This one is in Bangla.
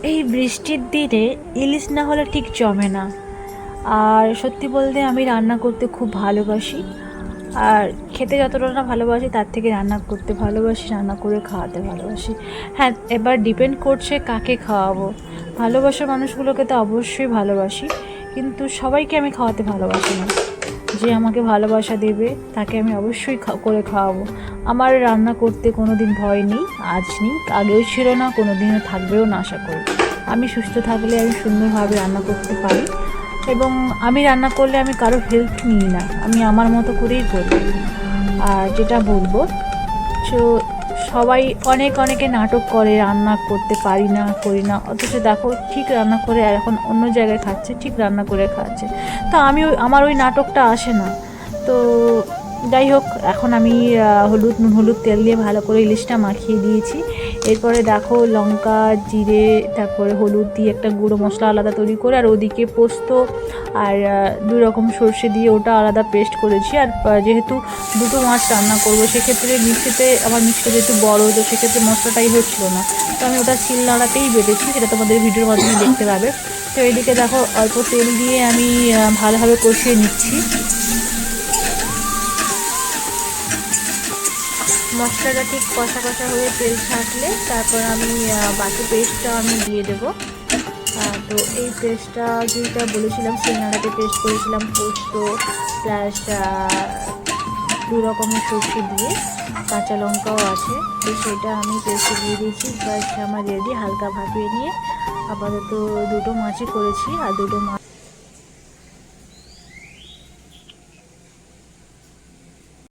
এই বৃষ্টির দিনে ইলিশ না হলে ঠিক জমে না। আর সত্যি বলতে আমি রান্না করতে খুব ভালোবাসি। আর খেতে যতটা না ভালোবাসি তার থেকে রান্না করতে ভালোবাসি, রান্না করে খাওয়াতে ভালোবাসি। হ্যাঁ, এবার ডিপেন্ড করছে কাকে খাওয়াবো। ভালোবাসার মানুষগুলোকে তো অবশ্যই ভালোবাসি, কিন্তু সবাইকে আমি খাওয়াতে ভালোবাসি না। যে আমাকে ভালোবাসা দেবে তাকে আমি অবশ্যই করে খাওয়াবো। আমার রান্না করতে কোনো দিন ভয় নেই, আজ নেই, আগেও ছিল না, কোনো দিনও থাকবেও না আশা করি। আমি সুস্থ থাকলে আমি সুন্দরভাবে রান্না করতে পারি, এবং আমি রান্না করলে আমি কারো হেল্প নিই না, আমি আমার মতো করেই করি। আর যেটা বলবো, তো সবাই অনেকে নাটক করে রান্না করতে পারি না, করি না, অথচ দেখো ঠিক রান্না করে এখন অন্য জায়গায় খাচ্ছে, ঠিক রান্না করে খাচ্ছে। তো আমার ওই নাটকটা আসে না। তো যাই হোক, এখন আমি নুন হলুদ তেল দিয়ে ভালো করে ইলিশটা মাখিয়ে দিয়েছি। এরপরে দেখো লঙ্কা, জিরে, তারপরে হলুদ দিয়ে একটা গুঁড়ো মশলা আলাদা তৈরি করে, আর ওদিকে পোস্ত আর 2 রকম সর্ষে দিয়ে ওটা আলাদা পেস্ট করেছি। আর যেহেতু দুটো মাছ রান্না করবো, সেক্ষেত্রে আমার মিক্সিটা যেহেতু বড়, তো সেক্ষেত্রে মশলাটাই হচ্ছিলো না, তো আমি ওটা শিলনোড়াতেই বেটেছি, যেটা তোমাদের ভিডিওর মাধ্যমে দেখতে পাবে। তো এইদিকে দেখো অল্প তেল দিয়ে আমি ভালোভাবে কষিয়ে নিচ্ছি। মশলাটা ঠিক কষা কষা হয়ে তেল ছাড়লে তারপর আমি বাকি পেস্টটা আমি দিয়ে দেবো। তো এই পেস্টটা যেটা বলেছিলাম, শিলনোড়াতে পেস্ট করেছিলাম, পোস্ত প্লাস 2 রকমের সর্ষে দিয়ে, কাঁচা লঙ্কাও আছে, তো সেটা আমি পেস্টে দিয়ে দিয়েছি। বাস আমার রেডি। হালকা ভাপিয়ে নিয়ে আপাতত 2টো মাছই করেছি, আর 2টো মাছ